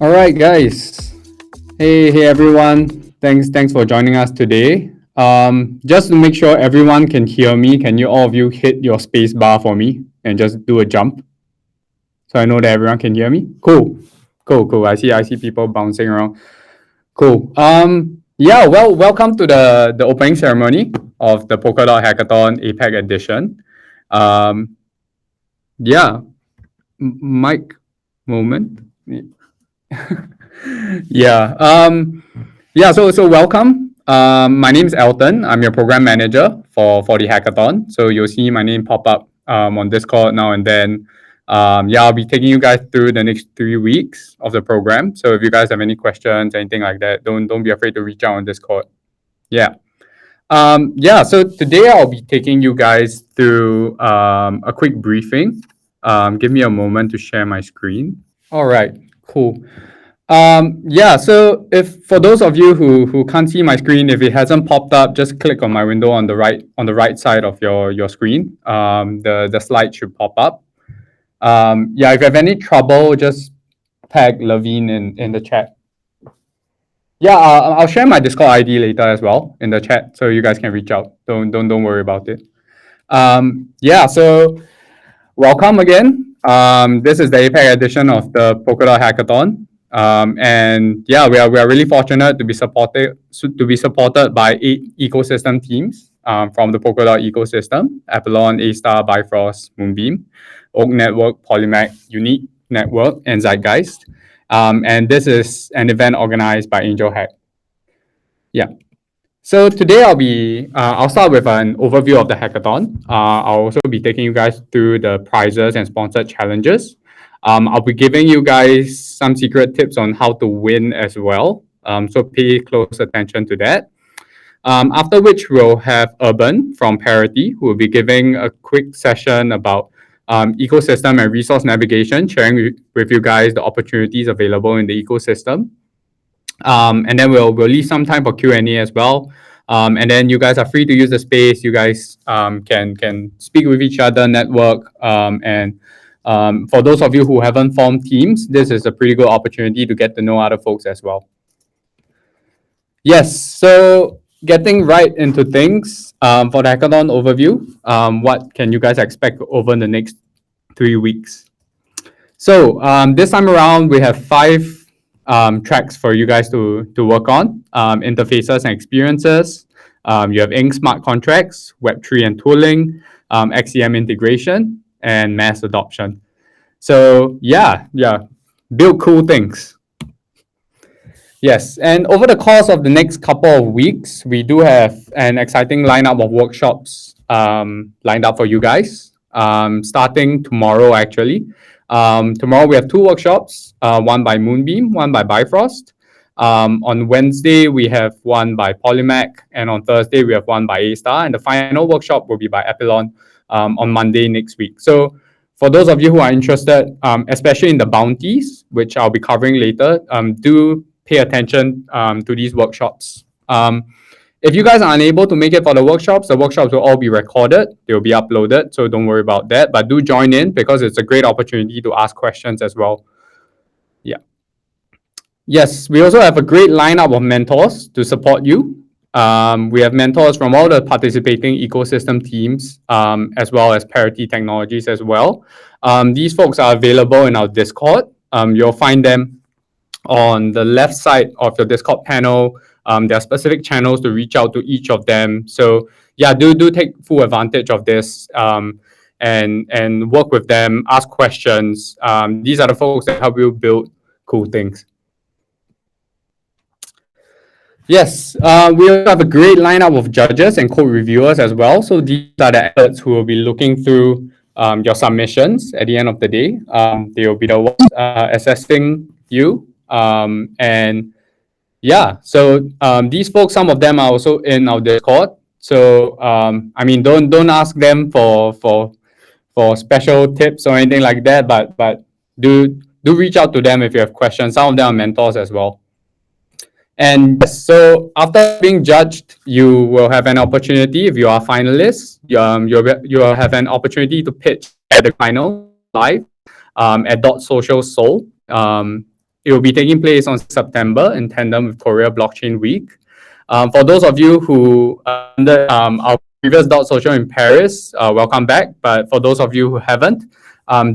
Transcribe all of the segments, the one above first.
All right, guys. Hey, everyone. Thanks for joining us today. Just to make sure everyone can hear me, can you all of you hit your space bar for me and just do a jump so I know that everyone can hear me? Cool. I see people bouncing around. Cool. Yeah. Well, welcome to the opening ceremony of the Polkadot Hackathon APAC Edition. Yeah. Mic moment. Yeah. Yeah. So welcome. My name is Elton. I'm your program manager for the hackathon. So you'll see my name pop up on Discord now and then. Yeah, I'll be taking you guys through the next 3 weeks of the program. So if you guys have any questions, anything like that, don't be afraid to reach out on Discord. Yeah. Yeah. So today I'll be taking you guys through a quick briefing. Give me a moment to share my screen. All right. Cool. Yeah, so if for those of you who can't see my screen, if it hasn't popped up, just click on my window on the right side of your screen. The slide should pop up. Yeah, if you have any trouble, just tag Levine in the chat. Yeah, I'll share my Discord ID later as well in the chat, so you guys can reach out. Don't worry about it. Yeah, so welcome again. This is the APAC edition of the Polkadot Hackathon. And yeah, we are really fortunate to be supported by 8 ecosystem teams from the Polkadot ecosystem: Apollon, A-Star, Bifrost, Moonbeam, Oak Network, Polymac, Unique Network, and Zeitgeist. And this is an event organized by Angel Hack. Yeah. So today I'll start with an overview of the hackathon. I'll also be taking you guys through the prizes and sponsored challenges. I'll be giving you guys some secret tips on how to win as well. So pay close attention to that. After which we'll have Urban from Parity, who will be giving a quick session about ecosystem and resource navigation, sharing with you guys the opportunities available in the ecosystem. And then we'll leave some time for Q&A as well. And then you guys are free to use the space. You guys can speak with each other, network, and for those of you who haven't formed teams, this is a pretty good opportunity to get to know other folks as well. Yes, so getting right into things, for the hackathon overview, what can you guys expect over the next 3 weeks? So this time around, we have 5 tracks for you guys to work on: interfaces and experiences. You have Ink smart contracts, Web3 and tooling, XCM integration, and mass adoption. So yeah, build cool things. Yes, and over the course of the next couple of weeks, we do have an exciting lineup of workshops lined up for you guys. Starting tomorrow, actually. Tomorrow we have 2 workshops, one by Moonbeam, one by Bifrost. On Wednesday, we have one by Polymac, and on Thursday, we have one by A-Star, and the final workshop will be by Apollon on Monday next week. So for those of you who are interested, especially in the bounties, which I'll be covering later, do pay attention to these workshops. If you guys are unable to make it for the workshops will all be recorded. They'll be uploaded, so don't worry about that. But do join in because it's a great opportunity to ask questions as well. Yeah. Yes, we also have a great lineup of mentors to support you. We have mentors from all the participating ecosystem teams, as well as Parity Technologies as well. These folks are available in our Discord. You'll find them on the left side of your Discord panel. There are specific channels to reach out to each of them. So yeah, do take full advantage of this and work with them, ask questions. These are the folks that help you build cool things. Yes, we also have a great lineup of judges and code reviewers as well. So these are the experts who will be looking through your submissions at the end of the day. They will be the ones assessing you. And yeah, so these folks, some of them are also in our Discord. So I mean, don't ask them for special tips or anything like that, but do reach out to them if you have questions. Some of them are mentors as well. And so after being judged, you will have an opportunity. If you are finalists, you'll have an opportunity to pitch at the final live at dotSocial Seoul. It will be taking place on September in tandem with Korea Blockchain Week. For those of you who attended our previous dotSocial in Paris, welcome back. But for those of you who haven't,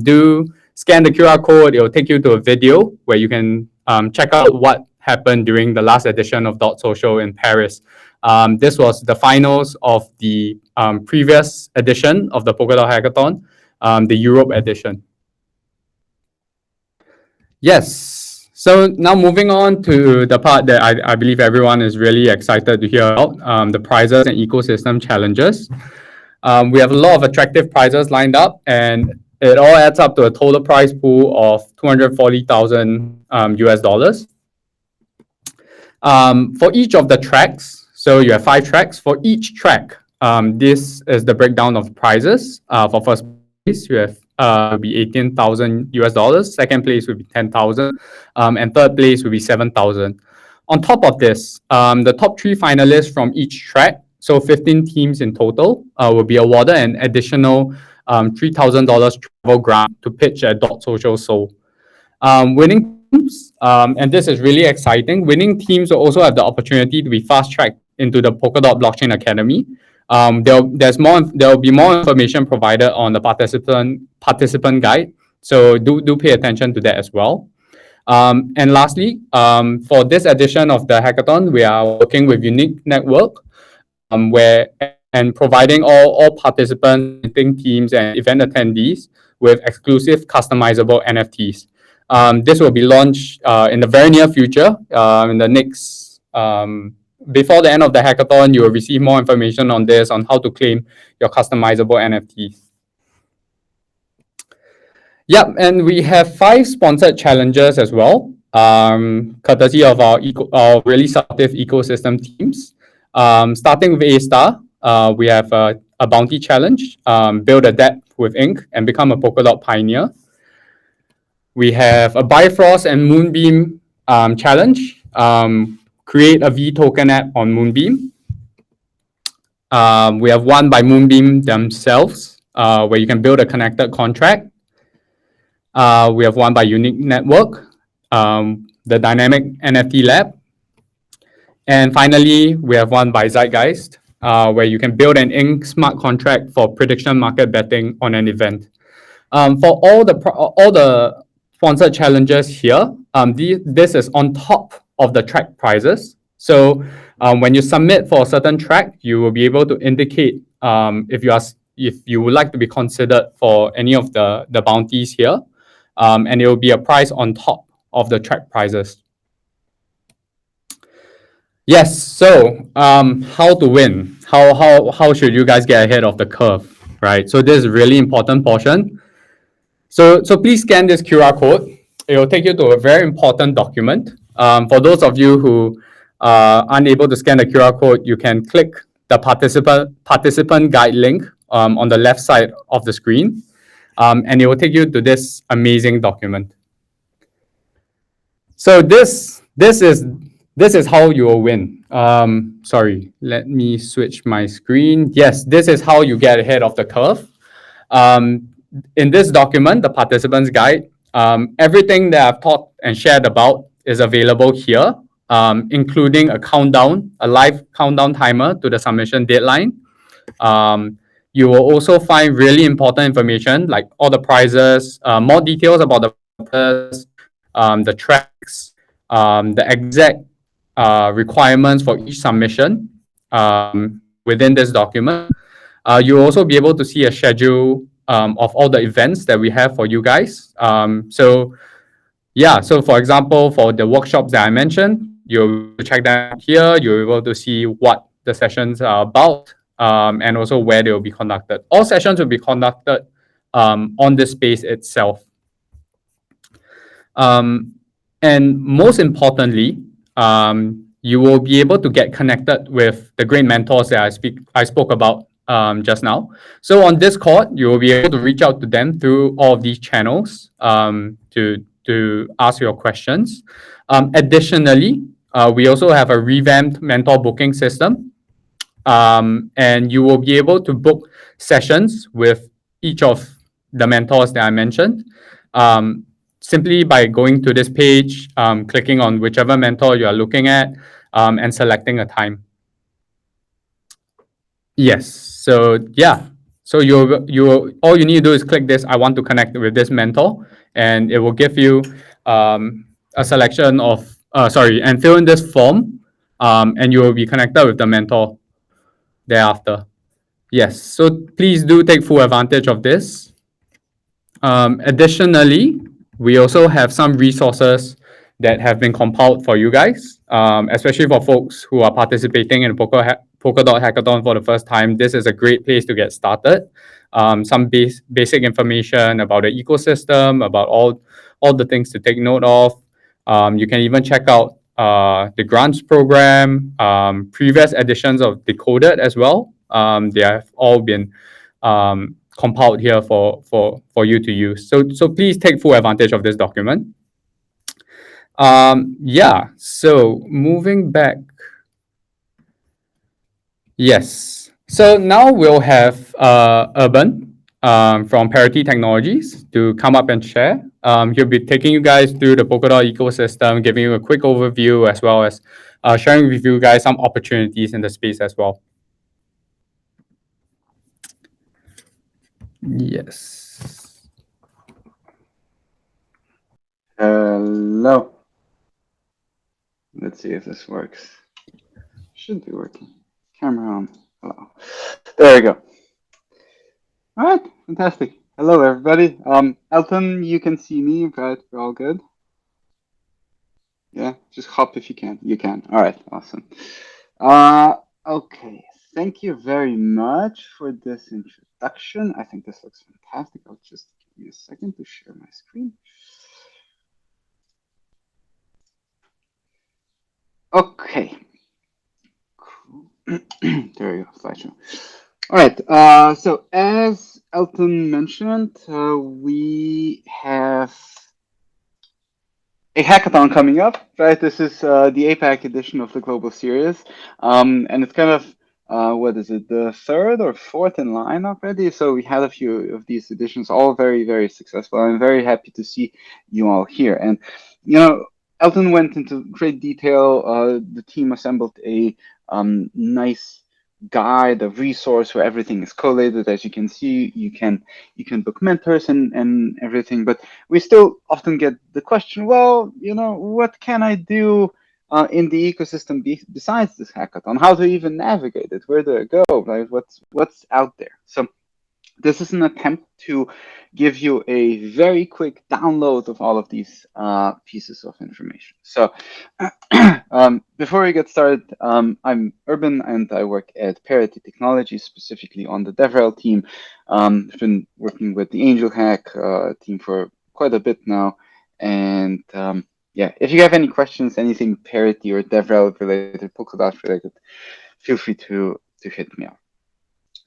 do scan the QR code. It will take you to a video where you can check out what happened during the last edition of dotSocial in Paris. This was the finals of the previous edition of the Polkadot Hackathon, the Europe edition. Yes. So now moving on to the part that I believe everyone is really excited to hear about, the prizes and ecosystem challenges. We have a lot of attractive prizes lined up, and it all adds up to a total prize pool of 240,000 US dollars. For each of the tracks, so you have 5 tracks. For each track, this is the breakdown of prizes. For first place, you have will be 18,000 US dollars. Second place will be 10,000, and third place will be 7,000. On top of this, the top 3 finalists from each track, so 15 teams in total, will be awarded an additional $3,000 travel grant to pitch at dotSocial Seoul. Winning teams, and this is really exciting, winning teams will also have the opportunity to be fast-tracked into the Polkadot Blockchain Academy. There will be more information provided on the participant guide, so do pay attention to that as well. And lastly, for this edition of the hackathon, we are working with Unique Network, and providing all participants, teams, and event attendees with exclusive customizable NFTs. This will be launched in the very near future. In the next before the end of the hackathon, you will receive more information on this, on how to claim your customizable NFTs. Yep, and we have 5 sponsored challenges as well, courtesy of our really supportive ecosystem teams. Starting with A-Star, we have a bounty challenge, build a debt with ink and become a Polkadot pioneer. We have a Bifrost and Moonbeam challenge, create a V token app on Moonbeam. We have one by Moonbeam themselves, where you can build a connected contract. We have one by Unique Network, the Dynamic NFT Lab. And finally, we have one by Zeitgeist, where you can build an ink smart contract for prediction market betting on an event. For all the sponsored challenges here, this is on top of the track prizes. So when you submit for a certain track, you will be able to indicate if you would like to be considered for any of the bounties here, and it will be a prize on top of the track prizes. Yes, so how to win? How should you guys get ahead of the curve, right? So this is a really important portion. So please scan this QR code. It will take you to a very important document. For those of you who are unable to scan the QR code, you can click the participant guide link on the left side of the screen, and it will take you to this amazing document. So this is how you will win. Sorry, let me switch my screen. Yes, this is how you get ahead of the curve. In this document, the participants guide, everything that I've taught and shared about is available here, including a live countdown timer to the submission deadline. You will also find really important information like all the prizes, more details about the prizes, the tracks, the exact requirements for each submission within this document. You'll also be able to see a schedule of all the events that we have for you guys. So for example, for the workshops that I mentioned, you'll check that here. You'll be able to see what the sessions are about, and also where they will be conducted. All sessions will be conducted on this space itself. And most importantly, you will be able to get connected with the great mentors that I spoke about just now. So on Discord, you will be able to reach out to them through all of these channels to ask your questions. Additionally, we also have a revamped mentor booking system, and you will be able to book sessions with each of the mentors that I mentioned. simply by going to this page, clicking on whichever mentor you are looking at, and selecting a time. Yes. So yeah. So you all you need to do is click this. I want to connect with this mentor, and it will give you a selection of and fill in this form, and you will be connected with the mentor thereafter. Yes. So please do take full advantage of this. Additionally, we also have some resources that have been compiled for you guys, especially for folks who are participating in Polkadot Hackathon for the first time. This is a great place to get started. Some basic information about the ecosystem, about all the things to take note of. You can even check out the grants program, previous editions of Decoded as well. They have all been compiled here for you to use. So please take full advantage of this document. Yeah, so moving back. Yes. So now we'll have Urban from Parity Technologies to come up and share. He'll be taking you guys through the Polkadot ecosystem, giving you a quick overview, as well as sharing with you guys some opportunities in the space as well. Yes. Hello. Let's see if this works. Should be working. Camera on. Hello. There we go. All right, fantastic. Hello, everybody. Elton, you can see me, right? We're all good. Yeah, just hop if you can. You can. All right, awesome. Okay. Thank you very much for this introduction. I think this looks fantastic. I'll just give me a second to share my screen. Okay. Cool. There you go, slideshow. All right. So as Elton mentioned, we have a hackathon coming up, right? This is the APAC edition of the Global Series, and it's kind of what is it, the third or fourth in line already? So we had a few of these editions, all very, very successful. I'm very happy to see you all here. And Elton went into great detail. The team assembled a nice guide, a resource where everything is collated. As you can see, you can book mentors and everything, but we still often get the question, well, what can I do in the ecosystem besides this hackathon? How to even navigate it? Where do I go? Right? What's out there? So this is an attempt to give you a very quick download of all of these pieces of information. So before we get started, I'm Urban and I work at Parity Technologies, specifically on the DevRel team. I've been working with the Angel Hack team for quite a bit now. And yeah, if you have any questions, anything Parity or DevRel related, Polkadot related, feel free to hit me up.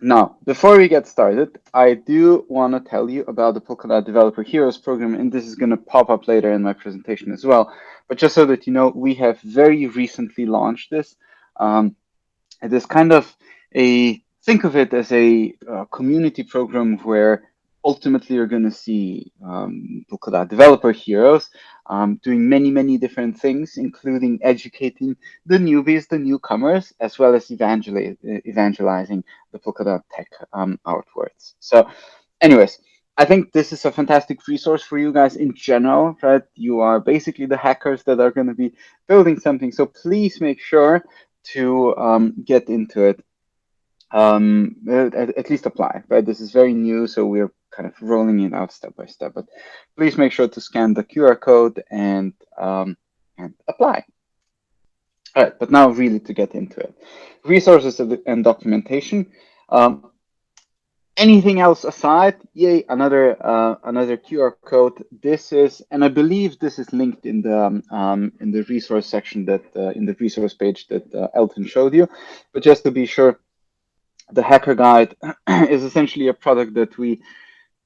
Now, before we get started, I do want to tell you about the Polkadot Developer Heroes program, and this is going to pop up later in my presentation as well. But just so that you know, we have very recently launched this. It is kind of think of it as a community program where ultimately you're going to see Polkadot Developer Heroes doing many, many different things, including educating the newbies, the newcomers, as well as evangelizing the Polkadot tech outwards. So anyways, I think this is a fantastic resource for you guys in general, right? You are basically the hackers that are going to be building something. So please make sure to get into it. At least apply, right? This is very new, so we're kind of rolling it out step by step. But please make sure to scan the QR code and apply. All right, but now really to get into it. Resources and documentation. Anything else aside, yay, another QR code. This is, and I believe this is linked in the resource section that in the resource page that Elton showed you. But just to be sure, the Hacker Guide is essentially a product that we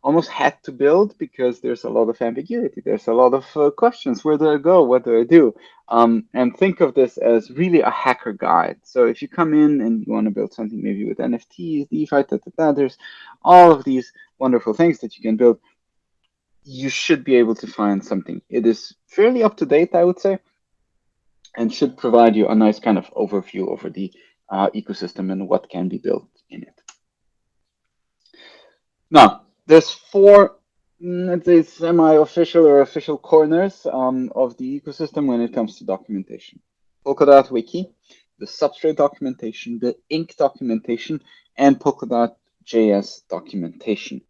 almost had to build because there's a lot of ambiguity. There's a lot of questions. Where do I go? What do I do? And think of this as really a hacker guide. So if you come in and you want to build something maybe with NFTs, DeFi, there's all of these wonderful things that you can build. you should be able to find something. It is fairly up to date, I would say, and should provide you a nice kind of overview over the ecosystem and what can be built in it. Now, there's four, let's say, semi-official or official corners of the ecosystem when it comes to documentation. Polkadot Wiki, the Substrate documentation, the Ink documentation, and Polkadot.js documentation.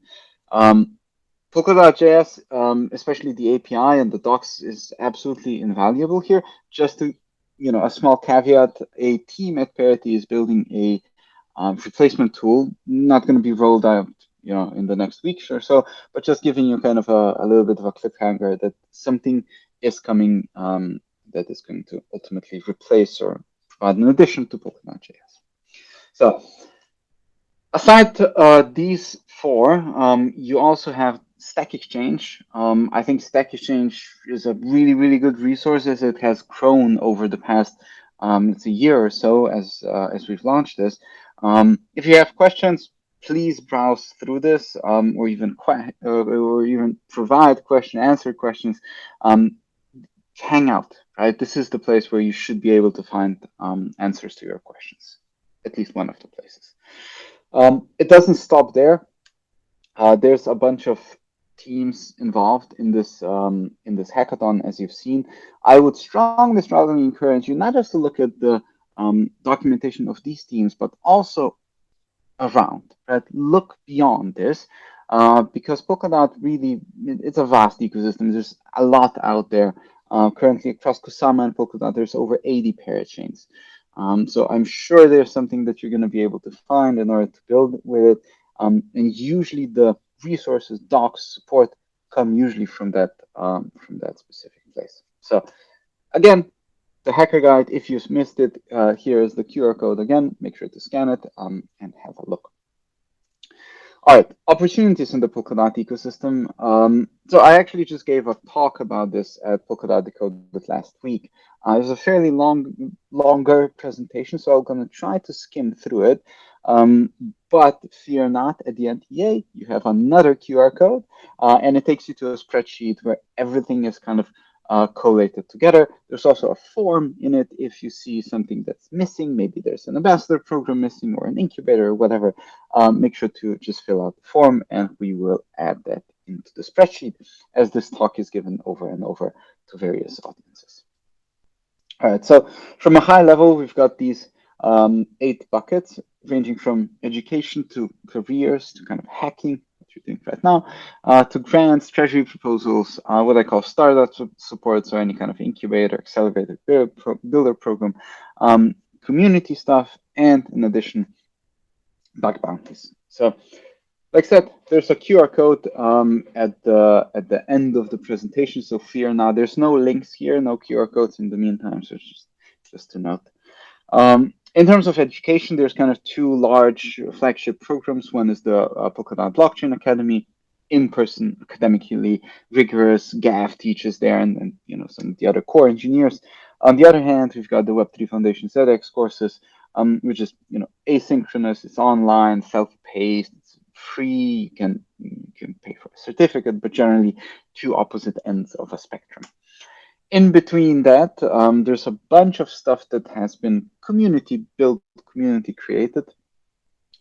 Polkadot.js, especially the API and the docs, is absolutely invaluable here. Just to, a small caveat, a team at Parity is building a replacement tool, not going to be rolled out, in the next week or so, but just giving you kind of a little bit of a cliffhanger that something is coming that is going to ultimately replace or provide an addition to Polkadot.js. So aside these four, you also have Stack Exchange. I think Stack Exchange is a really, really good resource as it has grown over the past it's a year or so as we've launched this. If you have questions, please browse through this, or even provide answer questions. Hang out, right? This is the place where you should be able to find answers to your questions, at least one of the places. It doesn't stop there. There's a bunch of teams involved in this hackathon, as you've seen. I would strongly encourage you not just to look at the documentation of these teams, but also around, right? Look beyond this, because Polkadot really, it's a vast ecosystem. There's a lot out there. Currently across Kusama and Polkadot, there's over 80 parachains. So I'm sure there's something that you're going to be able to find in order to build with it. And usually the resources, docs, support come usually from that specific place. So again, the hacker guide, if you missed it, here is the QR code again. Make sure to scan it and have a look. All right, opportunities in the Polkadot ecosystem. So I actually just gave a talk about this at Polkadot Decoded last week. It was a fairly longer presentation, so I'm going to try to skim through it. But fear not, at the NTA, you have another QR code, and it takes you to a spreadsheet where everything is kind of collated together. There's also a form in it if you see something that's missing. Maybe there's an ambassador program missing or an incubator or whatever. Make sure to just fill out the form, and we will add that into the spreadsheet as this talk is given over and over to various audiences. All right, so from a high level, we've got these 8 buckets ranging from education to careers to kind of hacking, what you're doing right now, to grants, treasury proposals, what I call startup support, so any kind of incubator, accelerated builder program, community stuff, and in addition, bug bounties. So like I said, there's a QR code at the end of the presentation, so fear not. There's no links here, no QR codes in the meantime, so just to note. In terms of education, there's kind of 2 large flagship programs. One is the Polkadot Blockchain Academy, in-person, academically rigorous. GAF teaches there, and some of the other core engineers. On the other hand, we've got the Web3 Foundation ZX courses, which is asynchronous. It's online, self-paced, it's free. You can pay for a certificate, but generally 2 opposite ends of a spectrum. In between that, there's a bunch of stuff that has been community built, community created.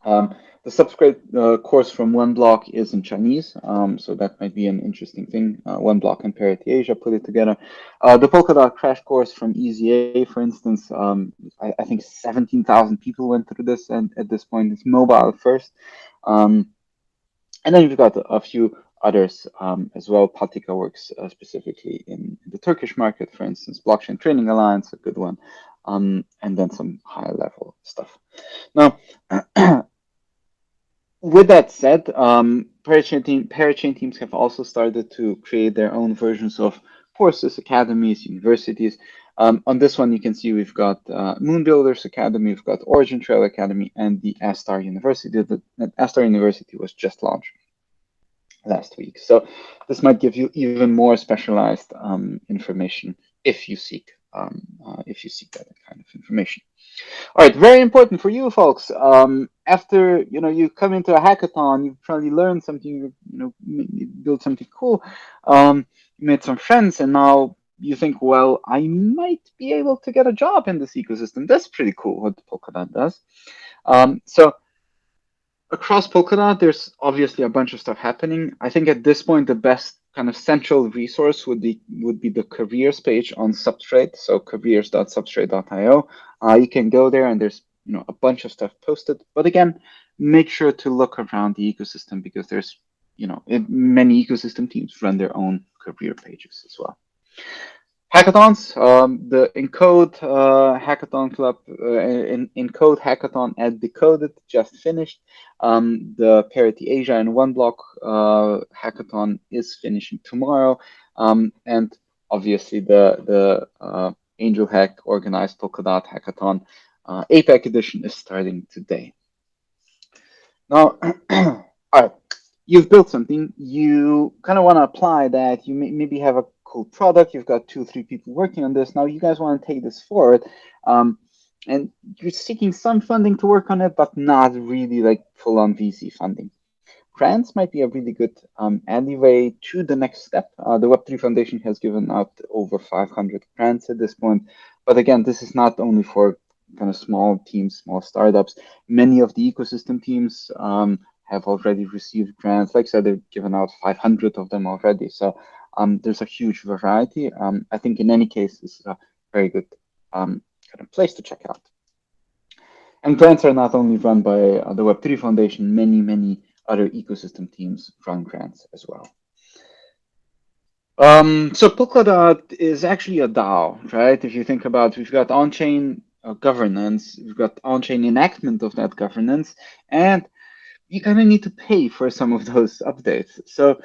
The Substrate course from One Block is in Chinese, so that might be an interesting thing. One Block and Parity Asia put it together. The Polkadot crash course from EZA, for instance, I think 17,000 people went through this, and at this point it's mobile first. And then you've got a few others as well. Patika works specifically in the Turkish market, for instance. Blockchain Training Alliance, a good one, and then some higher level stuff. Now, with that said, parachain teams have also started to create their own versions of courses, academies, universities. On this one, you can see we've got Moon Builders Academy, we've got Origin Trail Academy, and the Astar University. The Astar University was just launched last week. So this might give you even more specialized information if you seek if you seek that kind of information. All right, very important for you folks. After you come into a hackathon, you probably learned something, built something cool. You made some friends, and now you think, well, I might be able to get a job in this ecosystem. That's pretty cool what Polkadot does. So across Polkadot, there's obviously a bunch of stuff happening. I think at this point, the best kind of central resource would be the careers page on Substrate. So careers.substrate.io. You can go there, and there's a bunch of stuff posted. But again, make sure to look around the ecosystem, because there's many ecosystem teams run their own career pages as well. Hackathons, the Encode Hackathon Club, Encode Hackathon at Decoded just finished. The Parity Asia and One Block Hackathon is finishing tomorrow, and obviously the Angel Hack organized Polkadot Hackathon APAC Edition is starting today. Now, all right, you've built something. You kind of want to apply that. You maybe have a cool product. You've got 2-3 people working on this. Now you guys want to take this forward, and you're seeking some funding to work on it, but not really like full-on VC funding. Grants might be a really good alleyway to the next step. The Web3 Foundation has given out over 500 grants at this point. But again, this is not only for kind of small teams, small startups. Many of the ecosystem teams have already received grants. Like I said, they've given out 500 of them already. So there's a huge variety. I think in any case, this is a very good kind of place to check out. And grants are not only run by the Web3 Foundation, many other ecosystem teams run grants as well. So Polkadot is actually a DAO, right? If you think about, we've got on-chain governance, we've got on-chain enactment of that governance, and you kind of need to pay for some of those updates. So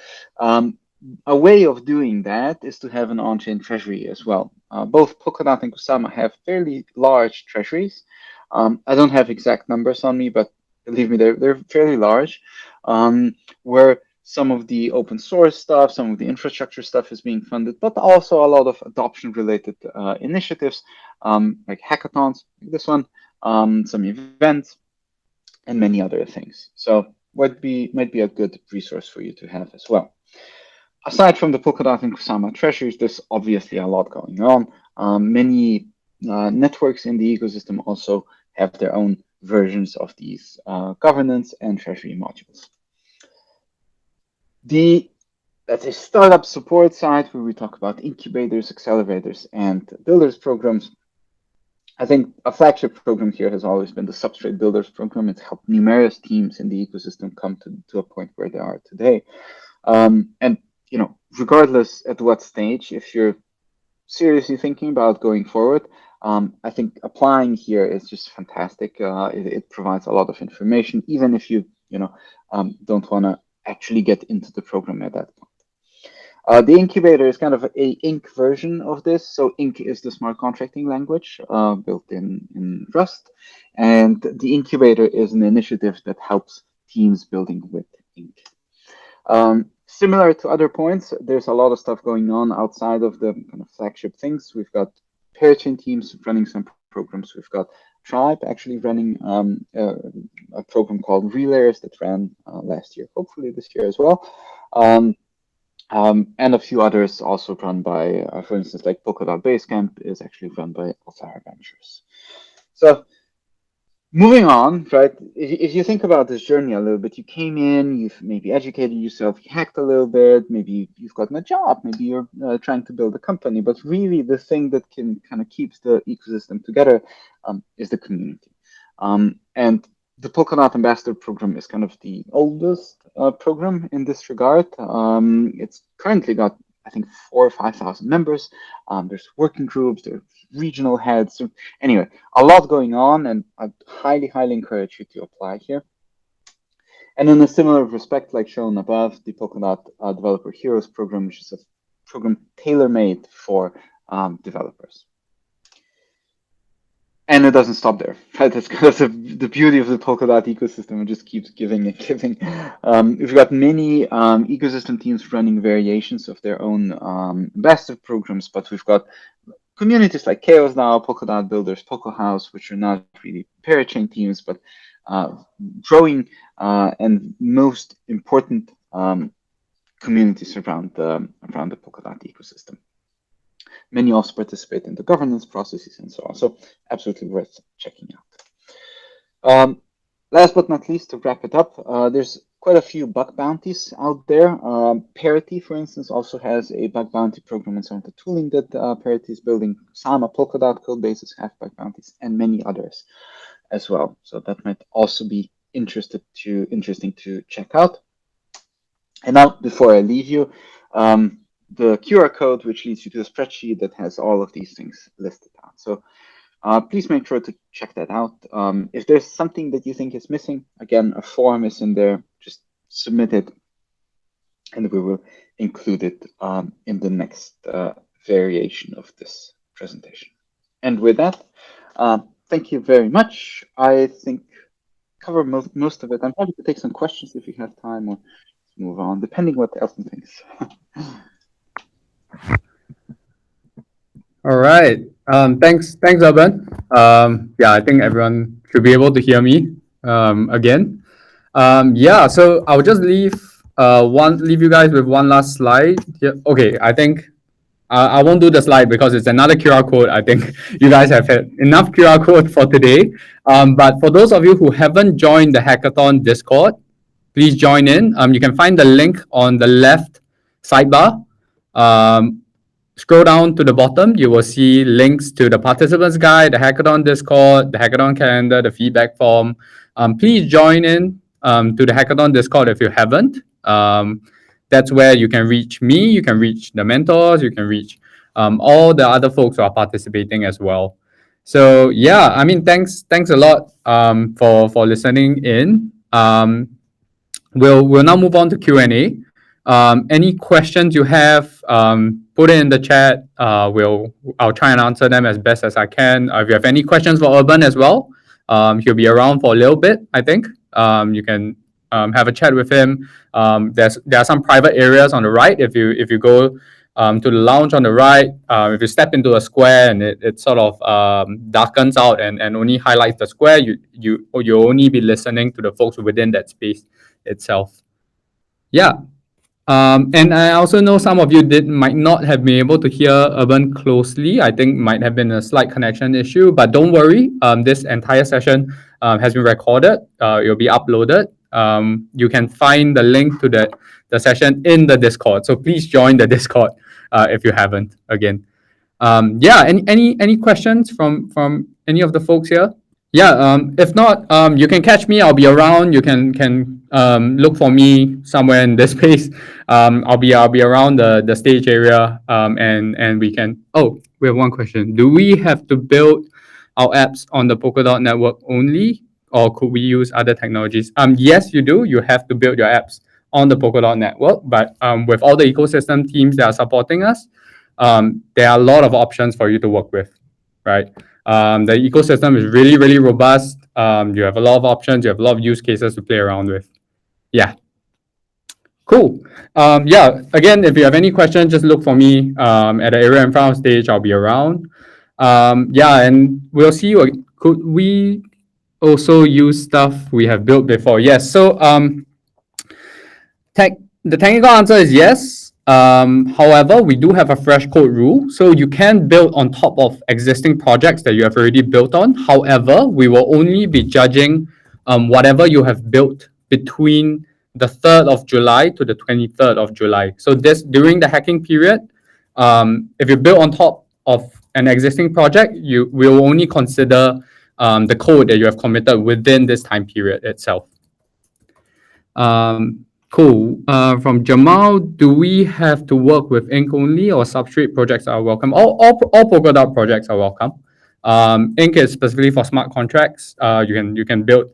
a way of doing that is to have an on-chain treasury as well. Both Polkadot and Kusama have fairly large treasuries. I don't have exact numbers on me, but believe me, they're fairly large, where some of the open source stuff, some of the infrastructure stuff is being funded, but also a lot of adoption-related initiatives, like hackathons, like this one, some events, and many other things. So might be a good resource for you to have as well. Aside from the Polkadot and Kusama treasuries, there's obviously a lot going on. Many networks in the ecosystem also have their own versions of these governance and treasury modules. That's a startup support side where we talk about incubators, accelerators, and builders programs. I think a flagship program here has always been the Substrate Builders program. It's helped numerous teams in the ecosystem come to a point where they are today. And regardless at what stage, if you're seriously thinking about going forward, I think applying here is just fantastic. It provides a lot of information, even if you don't want to actually get into the program at that point. The incubator is kind of a Inc version of this. So Inc is the smart contracting language built in Rust, and the incubator is an initiative that helps teams building with Inc. Similar to other points, there's a lot of stuff going on outside of the kind of flagship things. We've got parachain teams running some programs. We've got Tribe actually running a program called Relayers that ran last year, hopefully this year as well. And a few others also run by, for instance, like Polkadot Basecamp is actually run by Alpha Ventures. So moving on, right? If you think about this journey a little bit, you came in, you've maybe educated yourself, you hacked a little bit, maybe you've gotten a job, maybe you're trying to build a company, but really the thing that can kind of keeps the ecosystem together is the community. And the Polkadot Ambassador program is kind of the oldest program in this regard. It's currently got, I think, 4,000 or 5,000 members. There's working groups, there's regional heads. So anyway, a lot going on, and I highly encourage you to apply here. And in a similar respect, like shown above, the Polkadot Developer Heroes program, which is a program tailor-made for developers. And it doesn't stop there, right? That's kind of the beauty of the Polkadot ecosystem. It just keeps giving and giving. We've got many ecosystem teams running variations of their own ambassador programs, but we've got communities like Chaos now, Polkadot Builders, Poco House, which are not really parachain teams, but growing and most important communities around the Polkadot ecosystem. Many also participate in the governance processes and so on. So absolutely worth checking out. Last but not least, to wrap it up, there's quite a few bug bounties out there. Parity, for instance, also has a bug bounty program in some of the tooling that Parity is building. Sama Polkadot code bases have bug bounties, and many others as well. So that might also be interesting to check out. And now, before I leave you, the QR code, which leads you to a spreadsheet that has all of these things listed out. So please make sure to check that out. If there's something that you think is missing, again, a form is in there. Just submit it, and we will include it in the next variation of this presentation. And with that, thank you very much. I think cover most of it. I'm happy to take some questions if you have time, or move on, depending what Elton thinks. All right. Thanks, Urban. Yeah, I think everyone should be able to hear me again. Yeah, so I'll just leave you guys with one last slide. Yeah, okay, I think I won't do the slide because it's another QR code. I think you guys have had enough QR code for today. But for those of you who haven't joined the Hackathon Discord, please join in. You can find the link on the left sidebar. Scroll down to the bottom, you will see links to the participants guide, the Hackathon Discord, the Hackathon calendar, the feedback form. Please join in to the Hackathon Discord if you haven't. That's where you can reach me, you can reach the mentors, you can reach all the other folks who are participating as well. So yeah, I mean, thanks a lot for listening in. We'll now move on to Q&A. Any questions you have, put it in the chat. I'll try and answer them as best as I can. If you have any questions for Urban as well, he'll be around for a little bit, I think. You can have a chat with him. There are some private areas on the right. If you go to the lounge on the right, if you step into a square and it sort of darkens out and only highlights the square, you'll only be listening to the folks within that space itself. Yeah. And I also know some of you might not have been able to hear Urban closely. I think might have been a slight connection issue, but don't worry. This entire session has been recorded. It'll be uploaded. You can find the link to the session in the Discord. So please join the Discord if you haven't. Again, yeah. Any questions from any of the folks here? Yeah, if not, you can catch me. I'll be around. You can look for me somewhere in this space. I'll be around the stage area, and we can. Oh, we have one question. Do we have to build our apps on the Polkadot network only, or could we use other technologies? Yes, you do. You have to build your apps on the Polkadot network, but with all the ecosystem teams that are supporting us, there are a lot of options for you to work with, right? The ecosystem is really, really robust. You have a lot of options. You have a lot of use cases to play around with. Yeah. Cool. Yeah. Again, if you have any questions, just look for me at the area in front of stage. I'll be around. Yeah, and we'll see you. Could we also use stuff we have built before? Yes. So the technical answer is yes. However, we do have a fresh code rule, so you can build on top of existing projects that you have already built on. However, we will only be judging whatever you have built between the 3rd of July to the 23rd of July. So during the hacking period, if you build on top of an existing project, we will only consider the code that you have committed within this time period itself. Cool. From Jamal, do we have to work with Ink only, or Substrate projects are welcome? All Polkadot projects are welcome. Ink is specifically for smart contracts. You can build.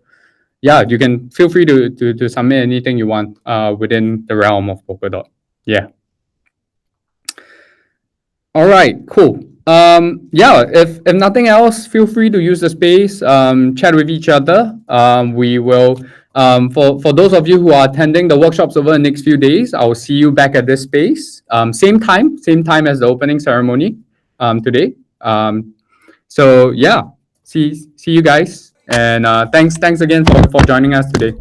Yeah, you can feel free to submit anything you want within the realm of Polkadot. Yeah. All right. Cool. Yeah. If nothing else, feel free to use the space. Chat with each other. We will. For those of you who are attending the workshops over the next few days, I will see you back at this space. Same time as the opening ceremony today. So yeah, see you guys, and thanks again for joining us today.